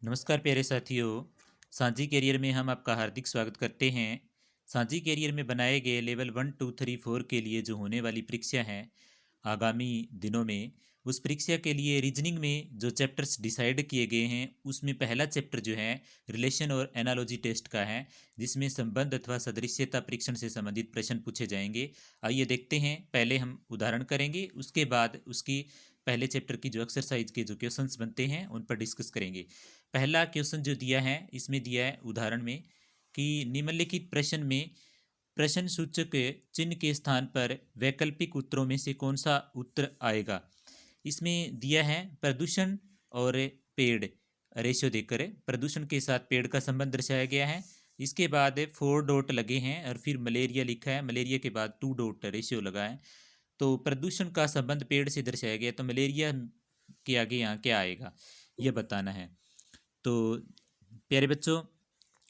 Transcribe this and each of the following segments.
नमस्कार प्यारे साथियों। साझी कैरियर में हम आपका हार्दिक स्वागत करते हैं। साझी कैरियर में बनाए गए लेवल 1, 2, 3, 4 के लिए जो होने वाली परीक्षा है आगामी दिनों में, उस परीक्षा के लिए रीजनिंग में जो चैप्टर्स डिसाइड किए गए हैं उसमें पहला चैप्टर जो है रिलेशन और एनालॉजी टेस्ट का है, जिसमें संबंध अथवा सदृश्यता परीक्षण से संबंधित प्रश्न पूछे जाएंगे। आइए देखते हैं। पहले हम उदाहरण करेंगे, उसके बाद उसकी पहले चैप्टर की जो एक्सरसाइज के जो क्वेश्चंस बनते हैं उन पर डिस्कस करेंगे। पहला क्वेश्चन जो दिया है, इसमें दिया है उदाहरण में कि निम्नलिखित प्रश्न में प्रश्न सूचक चिन्ह के स्थान पर वैकल्पिक उत्तरों में से कौन सा उत्तर आएगा। इसमें दिया है प्रदूषण और पेड़, रेशियो देकर प्रदूषण के साथ पेड़ का संबंध दर्शाया गया है। इसके बाद 4 डॉट लगे हैं और फिर मलेरिया लिखा है, मलेरिया के बाद 2 डॉट रेशियो लगा है। तो प्रदूषण का संबंध पेड़ से दर्शाया गया, तो मलेरिया के आगे यहाँ क्या आएगा ये बताना है। तो प्यारे बच्चों,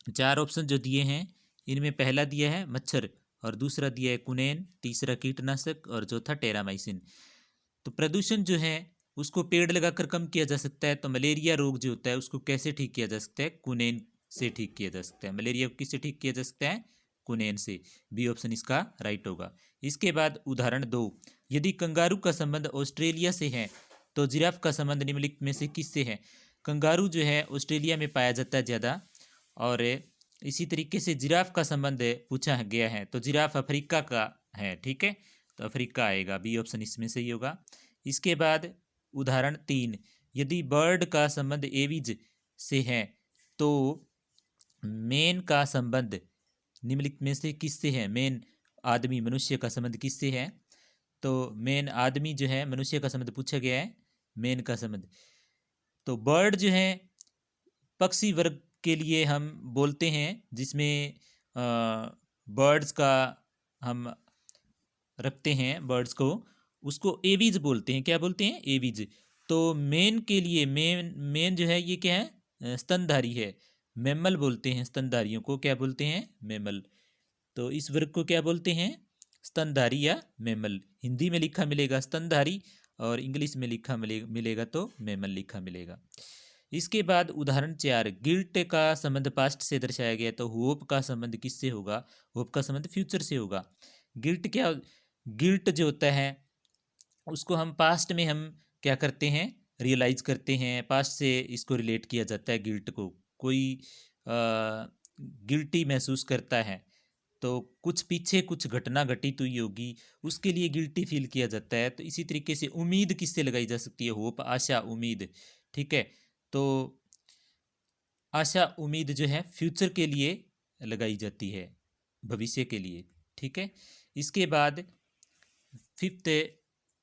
चार ऑप्शन जो दिए हैं इनमें पहला दिया है मच्छर और दूसरा दिया है कुनैन, तीसरा कीटनाशक और चौथा टेरामाइसिन। तो प्रदूषण जो है उसको पेड़ लगाकर कम किया जा सकता है, तो मलेरिया रोग जो होता है उसको कैसे ठीक किया जा सकता है? कुनैन से ठीक किया जा सकता है। मलेरिया को किससे ठीक किया जा सकता है? कुनैन से। बी ऑप्शन इसका राइट होगा। इसके बाद उदाहरण 2, यदि कंगारू का संबंध ऑस्ट्रेलिया से है तो जिराफ का संबंध निम्नलिखित में से किससे है? कंगारू जो है ऑस्ट्रेलिया में पाया जाता है ज़्यादा, और इसी तरीके से जिराफ का संबंध पूछा गया है तो जिराफ अफ्रीका का है। ठीक है, तो अफ्रीका आएगा, बी ऑप्शन इसमें सही होगा। इसके बाद उदाहरण 3, यदि बर्ड का संबंध एविज से है तो मेन का संबंध निम्नलिखित में से किससे है? मेन आदमी, मनुष्य का संबंध किससे है? तो मेन आदमी जो है, मनुष्य का संबंध पूछा गया है, मेन का संबंध। तो बर्ड जो है पक्षी वर्ग के लिए हम बोलते हैं, जिसमें बर्ड्स का हम रखते हैं बर्ड्स को, उसको एवीज बोलते हैं। क्या बोलते हैं? एवीज। तो मेन के लिए मेन मेन जो है ये क्या है? स्तनधारी है। मैमल बोलते हैं स्तनधारियों को, क्या बोलते हैं? मैमल। तो इस वर्ग को क्या बोलते हैं? स्तनधारी या मैमल। हिंदी में लिखा मिलेगा स्तनधारी और इंग्लिश में लिखा मिलेगा तो मैमल लिखा मिलेगा। इसके बाद उदाहरण 4, गिल्ट का संबंध पास्ट से दर्शाया गया, तो होप का संबंध किससे होगा? होप का संबंध फ्यूचर से होगा। गिल्ट क्या? गिल्ट जो होता है उसको हम पास्ट में हम क्या करते हैं? रियलाइज करते हैं, पास्ट से इसको रिलेट किया जाता है। गिल्ट को कोई गिल्टी महसूस करता है तो कुछ पीछे कुछ घटना घटित हुई होगी, उसके लिए गिल्टी फील किया जाता है। तो इसी तरीके से उम्मीद किससे लगाई जा सकती है? होप, आशा, उम्मीद। ठीक है, तो आशा उम्मीद जो है फ्यूचर के लिए लगाई जाती है, भविष्य के लिए। ठीक है, इसके बाद फिफ्थ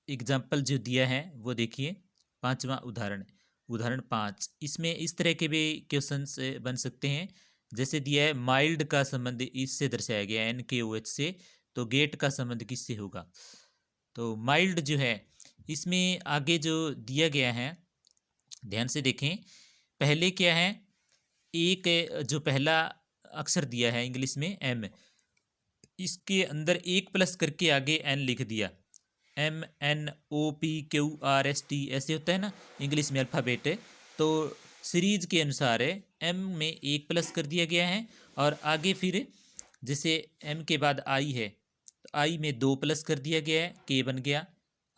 एग्जाम्पल जो दिया है वो देखिए, पांचवा उदाहरण, उदाहरण 5। इसमें इस तरह के भी क्वेश्चंस बन सकते हैं, जैसे दिया है माइल्ड का संबंध इससे दर्शाया गया है NKOH से, तो गेट का संबंध किससे होगा? तो माइल्ड जो है इसमें आगे जो दिया गया है ध्यान से देखें। पहले क्या है? एक जो पहला अक्षर दिया है इंग्लिश में M, इसके अंदर एक प्लस करके आगे एन लिख दिया। MNOPQRST ऐसे होता है ना इंग्लिश में अल्फ़ाबेट है। तो सीरीज के अनुसार है एम में एक प्लस कर दिया गया है, और आगे फिर जैसे एम के बाद आई है तो आई में 2 प्लस कर दिया गया है, के बन गया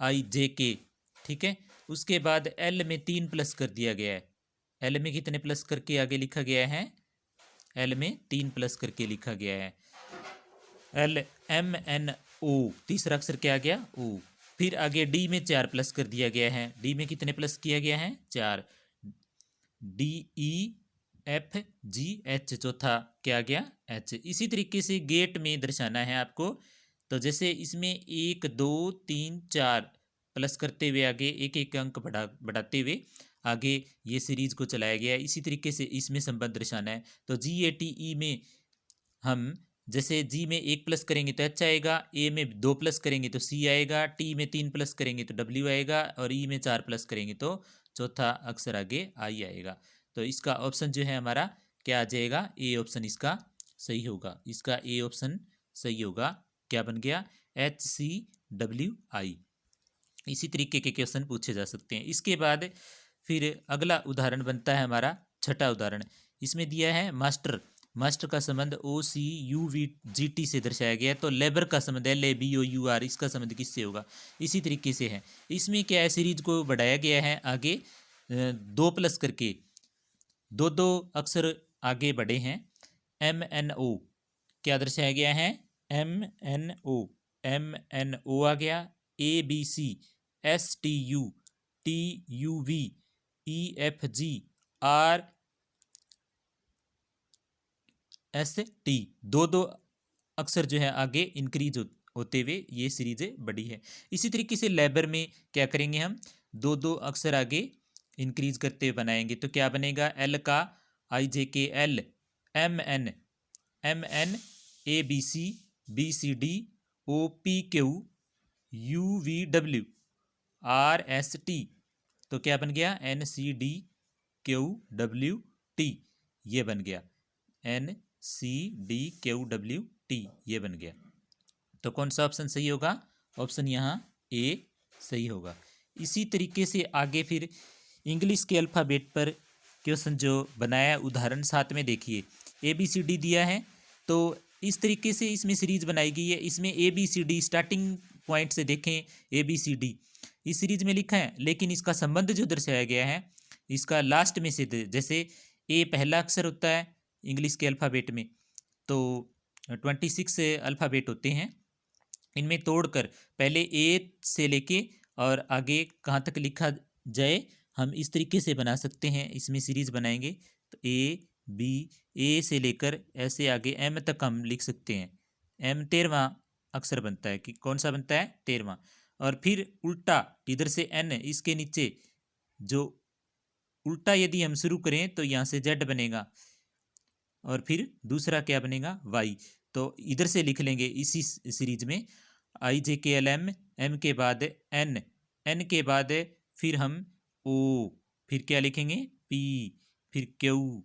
IJK। ठीक है, उसके बाद एल में 3 प्लस कर दिया गया है। एल में कितने प्लस करके आगे लिखा गया है? एल में 3 प्लस करके लिखा गया है। LMNO, तीसरा अक्षर क्या आ गया? ओ। फिर आगे डी में 4 प्लस कर दिया गया है। डी में कितने प्लस किया गया है? 4। DEFGH, चौथा क्या आ गया? H। इसी तरीके से गेट में दर्शाना है आपको। तो जैसे इसमें 1 2 3 4 प्लस करते हुए आगे एक एक अंक बढ़ाते हुए आगे ये सीरीज को चलाया गया है। इसी तरीके से इसमें संबंध दर्शाना है। तो GATE में हम जैसे जी में 1 प्लस करेंगे तो एच आएगा, ए में 2 प्लस करेंगे तो सी आएगा, टी में 3 प्लस करेंगे तो डब्ल्यू आएगा, और ई में 4 प्लस करेंगे तो चौथा अक्षर आगे आई आएगा। तो इसका ऑप्शन जो है हमारा क्या आ जाएगा? ए ऑप्शन इसका सही होगा। इसका ए ऑप्शन सही होगा। क्या बन गया? HCWI। इसी तरीके के क्वेश्चन पूछे जा सकते हैं। इसके बाद फिर अगला उदाहरण बनता है हमारा छठा उदाहरण। इसमें दिया है मास्टर, मास्टर का संबंध OCUVGT से दर्शाया गया है। तो लेबर का संबंध LABOUR, इसका संबंध किससे होगा? इसी तरीके से है। इसमें क्या है, सीरीज को बढ़ाया गया है आगे 2 प्लस करके, दो दो अक्षर आगे बढ़े हैं। MNO क्या दर्शाया गया है? MNO आ गया। ABC STU TUV EFG RST, दो दो अक्षर जो है आगे इंक्रीज होते हुए ये सीरीज बड़ी है। इसी तरीके से लेबर में क्या करेंगे, हम दो दो अक्षर आगे इंक्रीज करते हुए बनाएंगे। तो क्या बनेगा? L का IJKL MN ABC BCD OPQ UVW RST, तो क्या बन गया? NCDQWT, ये बन गया NCDQWT, ये बन गया। तो कौन सा ऑप्शन सही होगा? ऑप्शन यहाँ ए सही होगा। इसी तरीके से आगे फिर इंग्लिश के अल्फ़ाबेट पर क्वेश्चन जो बनाया उदाहरण 7 में देखिए, ABCD दिया है। तो इस तरीके से इसमें सीरीज बनाई गई है। इसमें ABCD स्टार्टिंग पॉइंट से देखें, ABCD इस सीरीज में लिखा है, लेकिन इसका संबंध जो दर्शाया गया है इसका लास्ट में से, जैसे ए पहला अक्षर होता है इंग्लिश के अल्फ़ाबेट में, तो 26 अल्फ़ाबेट होते हैं। इनमें तोड़कर पहले ए से लेके और आगे कहाँ तक लिखा जाए, हम इस तरीके से बना सकते हैं। इसमें सीरीज बनाएंगे तो ए से लेकर ऐसे आगे एम तक हम लिख सकते हैं। एम 13वां अक्षर बनता है, कि कौन सा बनता है? 13वां। और फिर उल्टा इधर से एन, इसके नीचे जो उल्टा यदि हम शुरू करें तो यहाँ से जेड बनेगा, और फिर दूसरा क्या बनेगा? वाई। तो इधर से लिख लेंगे इसी सीरीज में IJKLM, एम के बाद एन, एन के बाद फिर हम ओ, फिर क्या लिखेंगे? पी, फिर क्यू,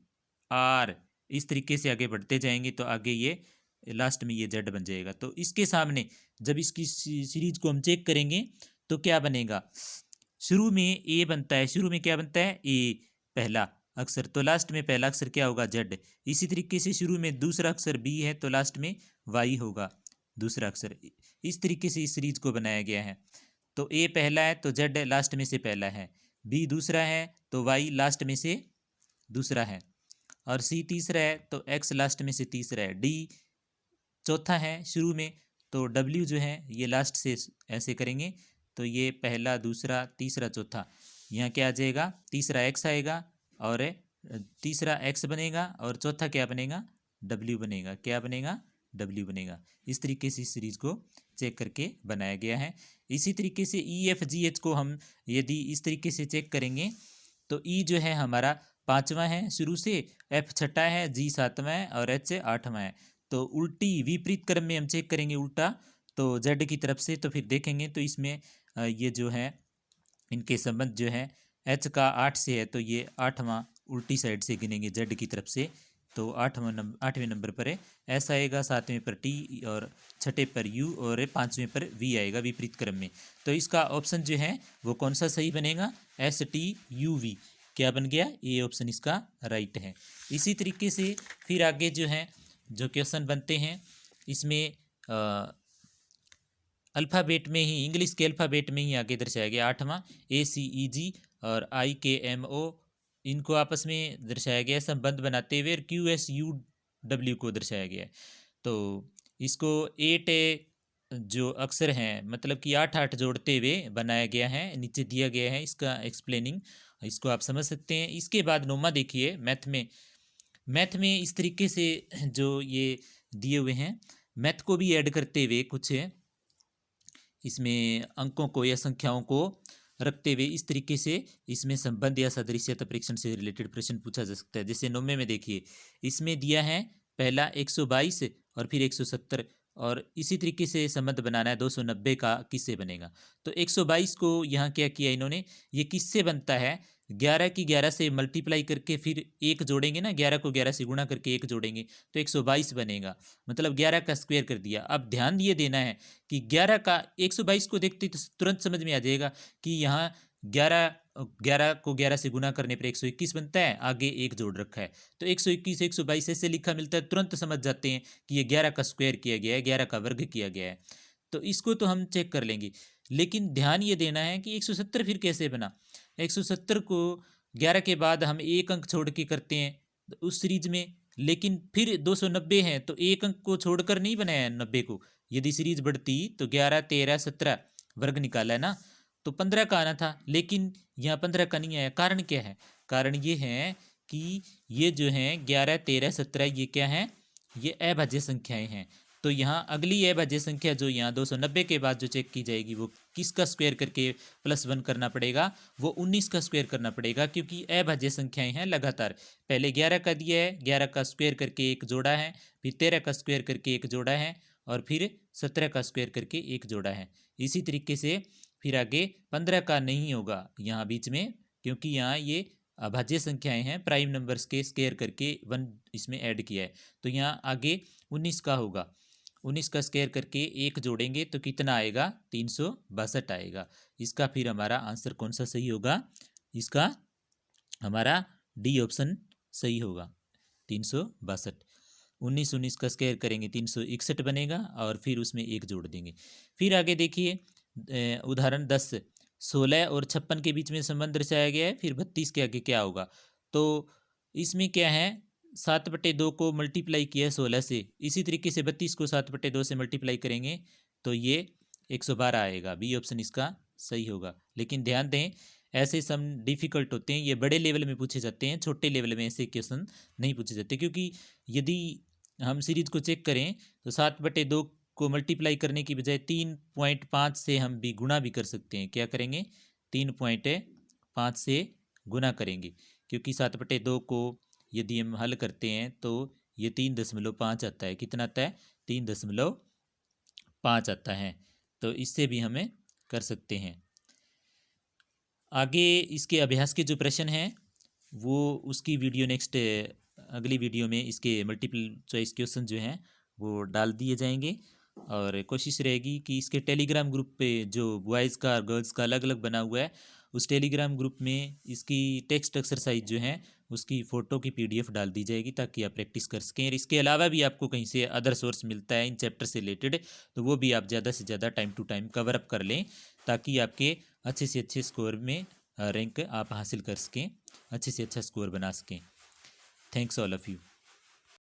आर, इस तरीके से आगे बढ़ते जाएंगे तो आगे ये लास्ट में ये जेड बन जाएगा। तो इसके सामने जब इसकी सीरीज को हम चेक करेंगे तो क्या बनेगा? शुरू में ए बनता है, शुरू में क्या बनता है? ए पहला अक्षर, तो लास्ट में पहला अक्षर क्या होगा? जेड। इसी तरीके से शुरू में दूसरा अक्षर बी है तो लास्ट में वाई होगा दूसरा अक्षर। इस तरीके से इस सीरीज को बनाया गया है। तो ए पहला है तो जेड लास्ट में से पहला है, बी दूसरा है तो वाई लास्ट में से दूसरा है, और सी तीसरा है तो एक्स लास्ट में से तीसरा है, डी चौथा है शुरू में तो डब्ल्यू जो है ये लास्ट से ऐसे करेंगे तो ये पहला दूसरा तीसरा चौथा, यहाँ क्या आ जाएगा? तीसरा एक्स आएगा और तीसरा एक्स बनेगा और चौथा क्या बनेगा? डब्ल्यू बनेगा। क्या बनेगा? डब्ल्यू बनेगा। इस तरीके से इस सीरीज को चेक करके बनाया गया है। इसी तरीके से EFGH को हम यदि इस तरीके से चेक करेंगे तो ई जो है हमारा 5वां है शुरू से, एफ छठा है, जी 7वां है और एच 8वां है। तो उल्टी विपरीत क्रम में हम चेक करेंगे उल्टा, तो जेड की तरफ से, तो फिर देखेंगे तो इसमें ये जो है इनके संबंध जो है एच का 8 से है तो ये 8वां उल्टी साइड से गिनेंगे जेड की तरफ से, तो 8वें नंबर पर है एस आएगा, 7वें पर टी और छठे पर यू और 5वें पर वी आएगा विपरीत क्रम में। तो इसका ऑप्शन जो है वो कौन सा सही बनेगा? STUV। क्या बन गया? ए ऑप्शन इसका राइट है। इसी तरीके से फिर आगे जो है जो क्वेश्चन बनते हैं इसमें अल्फ़ाबेट में ही, इंग्लिश के अल्फ़ाबेट में ही आगे दर्शाया गया 8वां ACEG और IKMO, इनको आपस में दर्शाया गया संबंध बनाते हुए, QSUW को दर्शाया गया है। तो इसको 8 जो अक्षर हैं मतलब कि 8 जोड़ते हुए बनाया गया है, नीचे दिया गया है इसका एक्सप्लेनिंग, इसको आप समझ सकते हैं। इसके बाद नोमा देखिए, मैथ में इस तरीके से जो ये दिए हुए हैं, मैथ को भी ऐड करते हुए कुछ इसमें अंकों को या संख्याओं को रखते हुए इस तरीके से इसमें संबंध या सादृश्यता परीक्षण से रिलेटेड प्रश्न पूछा जा सकता है। जैसे 9 में देखिए, इसमें दिया है पहला 122 और फिर 170, और इसी तरीके से संबंध बनाना है 290 का किससे बनेगा। तो 122 को यहाँ क्या किया इन्होंने, ये किससे बनता है? 11 की 11 से मल्टीप्लाई करके फिर 1 जोड़ेंगे ना, 11 को 11 से गुणा करके 1 जोड़ेंगे तो 122 बनेगा, मतलब 11 का स्क्वायर कर दिया। अब ध्यान ये देना है कि 11 का 122 को देखते तो तुरंत समझ में आ जाएगा कि यहाँ 11 11 को 11 से गुना करने पर 121 बनता है, आगे एक जोड़ रखा है तो 121 122 ऐसे लिखा मिलता है, तुरंत समझ जाते हैं कि ये 11 का स्क्वायर किया गया है, 11 का वर्ग किया गया है। तो इसको तो हम चेक कर लेंगे, लेकिन ध्यान ये देना है कि 170 फिर कैसे बना। 170 को 11 के बाद हम एक अंक छोड़ के करते हैं उस सीरीज में, लेकिन फिर 290 है तो एक अंक को छोड़कर नहीं बनाया है 90 को। यदि सीरीज बढ़ती तो 11 13 17 वर्ग निकाला है ना, तो 15 का आना था, लेकिन यहाँ 15 का नहीं आया। कारण क्या है? कारण ये है कि ये जो है 11 13 17 ये क्या है, ये अभाज्य संख्याएं हैं। तो यहाँ अगली अभाज्य संख्या जो यहाँ 290 के बाद जो चेक की जाएगी वो किसका स्क्वायर करके +1 करना पड़ेगा, वो 19 का स्क्वायर करना पड़ेगा, क्योंकि अभाज्य संख्याएं हैं लगातार। पहले 11 का दिया है, 11 का स्क्वायर करके एक जोड़ा है, फिर 13 का स्क्वायर करके एक जोड़ा है, और फिर 17 का स्क्वायर करके एक जोड़ा है। इसी तरीके से फिर आगे 15 का नहीं होगा यहाँ बीच में, क्योंकि यहाँ ये अभाज्य संख्याएं हैं, प्राइम नंबर्स के स्क्वायर करके 1 इसमें ऐड किया है। तो यहाँ आगे 19 का होगा, 19 का स्क्वायर करके एक जोड़ेंगे तो कितना आएगा, 362 आएगा। इसका फिर हमारा आंसर कौन सा सही होगा, इसका हमारा डी ऑप्शन सही होगा, 362। 19 का स्क्वायर करेंगे 361 बनेगा, और फिर उसमें एक जोड़ देंगे। फिर आगे देखिए उदाहरण 10, 16 और 56 के बीच में संबंध दर्शाया गया है। फिर 32 के आगे क्या होगा, तो इसमें क्या है, 7/2 को मल्टीप्लाई किया 16 से, इसी तरीके से 32 को 7/2 से मल्टीप्लाई करेंगे तो ये 112 आएगा। बी ऑप्शन इसका सही होगा। लेकिन ध्यान दें, ऐसे सम डिफिकल्ट होते हैं, ये बड़े लेवल में पूछे जाते हैं, छोटे लेवल में ऐसे क्वेश्चन नहीं पूछे जाते। क्योंकि यदि हम सीरीज को चेक करें तो 7/2 को मल्टीप्लाई करने की बजाय 3.5 से हम भी गुणा भी कर सकते हैं। क्या करेंगे, 3.5 से गुना करेंगे, क्योंकि 7/2 को यदि हम हल करते हैं तो ये 3.5 आता है। कितना आता है, 3.5 आता है। तो इससे भी हमें कर सकते हैं। आगे इसके अभ्यास के जो प्रश्न हैं वो उसकी वीडियो नेक्स्ट अगली वीडियो में इसके मल्टीपल चॉइस क्वेश्चन जो हैं वो डाल दिए जाएंगे, और कोशिश रहेगी कि इसके टेलीग्राम ग्रुप पे जो बॉयज़ का और गर्ल्स का अलग अलग बना हुआ है, उस टेलीग्राम ग्रुप में इसकी टेक्स्ट एक्सरसाइज जो है उसकी फ़ोटो की PDF डाल दी जाएगी, ताकि आप प्रैक्टिस कर सकें। और इसके अलावा भी आपको कहीं से अदर सोर्स मिलता है इन चैप्टर से रिलेटेड, तो वो भी आप ज़्यादा से ज़्यादा time to time cover up कर लें, ताकि आपके अच्छे से अच्छे स्कोर में रैंक आप हासिल कर सकें, अच्छे से अच्छा स्कोर बना सकें। Thanks all of you.